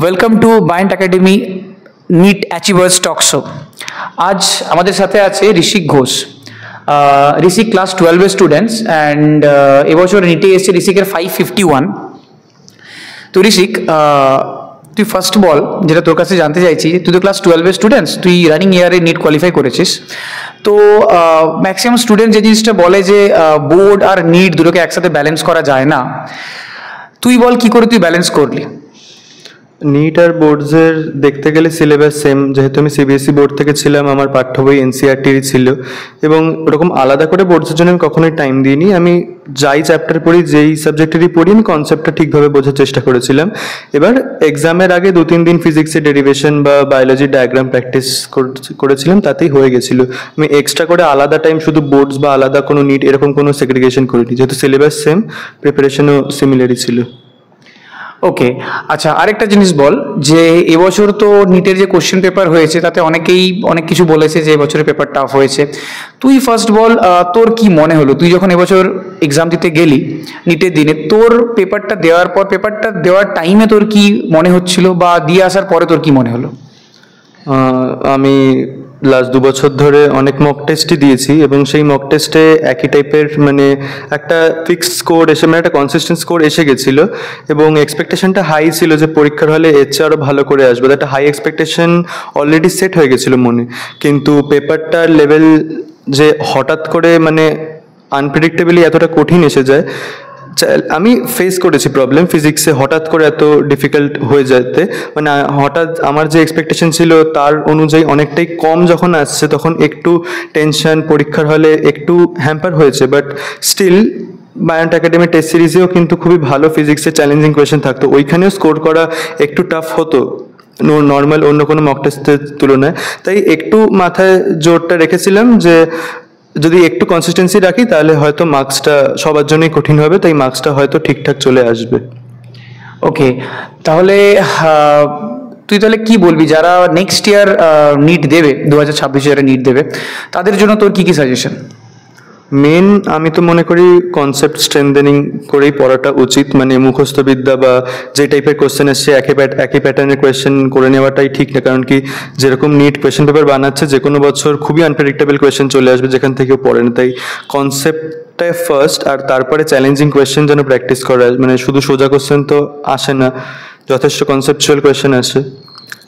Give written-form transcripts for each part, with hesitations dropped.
Welcome to বায়েন্ট academy NEET achievers talk show. আজ আমাদের সাথে আছে ঋষিক ঘোষ। ঋষিক ক্লাস 12-এর স্টুডেন্টস অ্যান্ড এবছর নিটে এসেছে ঋষিকের 551। তো ঋষিক, তুই ফার্স্ট বল, যেটা তোর কাছে জানতে চাইছি, তুই তো ক্লাস 12-এর স্টুডেন্টস, তুই রানিং ইয়ারে নিট কোয়ালিফাই করেছিস। তো ম্যাক্সিমাম স্টুডেন্ট যে জিনিসটা বলে যে বোর্ড আর নিট দুটোকে একসাথে ব্যালেন্স করা যায় না, তুই বল কি করে তুই ব্যালেন্স করলি? নিট আর বোর্ডসের দেখতে গেলে সিলেবাস সেম, যেহেতু আমি সিবিএসই বোর্ড থেকে ছিলাম, আমার পাঠ্য বই এনসিইআরটিরই ছিল এবং ওরকম আলাদা করে বোর্ডসের জন্য আমি কখনোই টাইম দিইনি। আমি যাই চ্যাপ্টার পড়ি, যেই সাবজেক্টেরই পড়ি, আমি কনসেপ্টটা ঠিকভাবে বোঝার চেষ্টা করেছিলাম। এবার এক্সামের আগে 2-3 দিন ফিজিক্সের ডেরিভেশন বা বায়োলজির ডায়াগ্রাম প্র্যাকটিস করেছিলাম, তাতেই হয়ে গেছিলো। আমি এক্সট্রা করে আলাদা টাইম শুধু বোর্ডস বা আলাদা কোনো নিট এরকম কোনো সেগ্রিগেশন করিনি, যেহেতু সিলেবাস সেম, প্রিপারেশনও সিমিলারই ছিল। ওকে, আচ্ছা, আরেকটা জিনিস বল যে এবছর তো নিটের যে কোশ্চেন পেপার হয়েছে তাতে অনেকেই অনেক কিছু বলেছে যে এবছরের পেপার টাফ হয়েছে। তুই ফার্স্ট বল, তোর কি মনে হলো? তুই যখন এবছর এক্সাম দিতে গেলি নিটের দিনে, তোর পেপারটা দেওয়ার পর, পেপারটা দেওয়ার টাইমে তোর কি মনে হচ্ছিল, বা দিয়ে আসার পরে তোর কি মনে হলো? আমি লাস্ট 2 বছর ধরে অনেক মক টেস্টই দিয়েছি এবং সেই মক টেস্টে একই টাইপের মানে একটা ফিক্সড স্কোর এসে, মানে একটা কনসিস্টেন্ট স্কোর এসে গেছিলো এবং এক্সপেকটেশনটা হাই ছিল যে পরীক্ষার হলে এর চেয়ে আরও ভালো করে আসবে। একটা হাই এক্সপেকটেশন অলরেডি সেট হয়ে গেছিলো মনে, কিন্তু পেপারটার লেভেল যে হঠাৎ করে মানে আনপ্রেডিক্টেবলি এতটা কঠিন এসে যায়। আমি ফেস করেছি প্রবলেম ফিজিক্সে, হঠাৎ করে এত ডিফিকাল্ট হয়ে যেতে, মানে হঠাৎ আমার যে এক্সপেকটেশন ছিল তার অনুযায়ী অনেকটাই কম যখন আসছে, তখন একটু টেনশন, পরীক্ষার হলে একটু হ্যাম্পার হয়েছে। বাট স্টিল বায়েন্ট একাডেমি টেস্ট সিরিজেও কিন্তু খুবই ভালো ফিজিক্সে চ্যালেঞ্জিং কোয়েশ্চেন থাকতো, ওইখানেও স্কোর করা একটু টাফ হতো নর্মাল অন্য কোনো মক টেস্টের তুলনায়। তাই একটু মাথায় জোরটা রেখেছিলাম যে যদি একটু কনসিস্টেন্সি রাখি তাহলে হয়তো মার্কসটা সবার জন্যই কঠিন হবে, তাই মার্কসটা হয়তো ঠিকঠাক চলে আসবে। ওকে, তাহলে তুই তাহলে কি বলবি যারা নেক্সট ইয়ার নিট দেবে, 2026 ইয়ারে নিট দেবে, তাদের জন্য তোর কি কি সাজেশন? মেন আমি তো মনে করি কনসেপ্ট স্ট্রেংথেনিং করেই পড়াটা উচিত, মানে মুখস্থ বিদ্যা বা যে টাইপের কোয়েশ্চেন আসছে একই প্যাটার্নের কোয়েশ্চেন করে নেওয়াটাই ঠিক না। কারণ কি, যেরকম নিট কোয়েশ্চেন পেপার বানাচ্ছে, যে কোনো বছর খুবই আনপ্রেডিক্টেবল কোয়েশ্চেন চলে আসবে যেখান থেকে পড়ে না। তাই কনসেপ্টটা ফার্স্ট, আর তারপরে চ্যালেঞ্জিং কোয়েশ্চেন যেন প্র্যাকটিস করা, মানে শুধু সোজা কোয়েশ্চেন তো আসে না, যথেষ্ট কনসেপচুয়াল কোয়েশ্চেন আসে।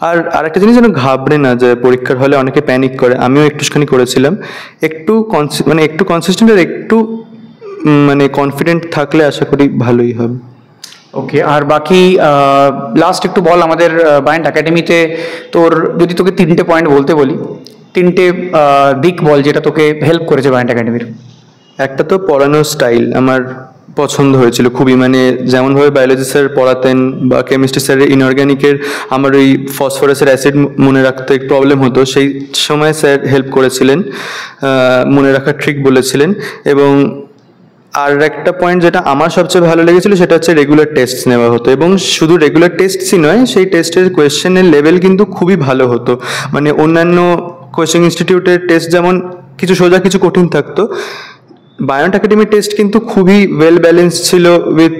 আর আরেকটা জিনিস যেন ঘাবড়ে না, যে পরীক্ষার হলে অনেকে প্যানিক করে, আমিও একটুখানি করেছিলাম। একটু মানে একটু কনসিস্টেন্ট আর একটু মানে কনফিডেন্ট থাকলে আশা করি ভালোই হবে। ওকে, আর বাকি লাস্ট একটু বল আমাদের বায়েন্ট একাডেমিতে তোর, যদি তোকে 3টে পয়েন্ট বলতে বলি, 3টে দিক বল যেটা তোকে হেল্প করেছে বায়েন্ট একাডেমির। একটা তো পড়ানোর স্টাইল আমার পছন্দ হয়েছিল খুবই, মানে যেমনভাবে বায়োলজি স্যার পড়াতেন বা কেমিস্ট্রি স্যারের ইনঅর্গ্যানিকের আমার ওই ফসফরাসের অ্যাসিড মনে রাখতে প্রবলেম হতো, সেই সময় স্যার হেল্প করেছিলেন, মনে রাখার ট্রিক বলেছিলেন। এবং আর একটা পয়েন্ট যেটা আমার সবচেয়ে ভালো লেগেছিল সেটা হচ্ছে রেগুলার টেস্ট নেওয়া হতো, এবং শুধু রেগুলার টেস্টই নয়, সেই টেস্টের কোয়েশ্চেনের লেভেল কিন্তু খুবই ভালো হতো। মানে অন্যান্য কোচিং ইনস্টিটিউটের টেস্ট যেমন কিছু সোজা কিছু কঠিন থাকতো, বায়েন্ট একাডেমি টেস্ট কিন্তু খুবই ওয়েল ব্যালেন্স ছিল with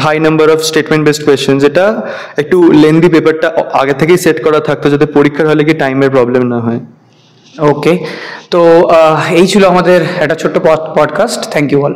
high number of statement based question, যেটা একটু লেন্দি পেপারটা আগে থেকেই সেট করা থাকতো যাতে পরীক্ষার হলে কি টাইমের প্রবলেম না হয়। ওকে, তো এই ছিল আমাদের একটা ছোট্ট পডকাস্ট। Thank you all.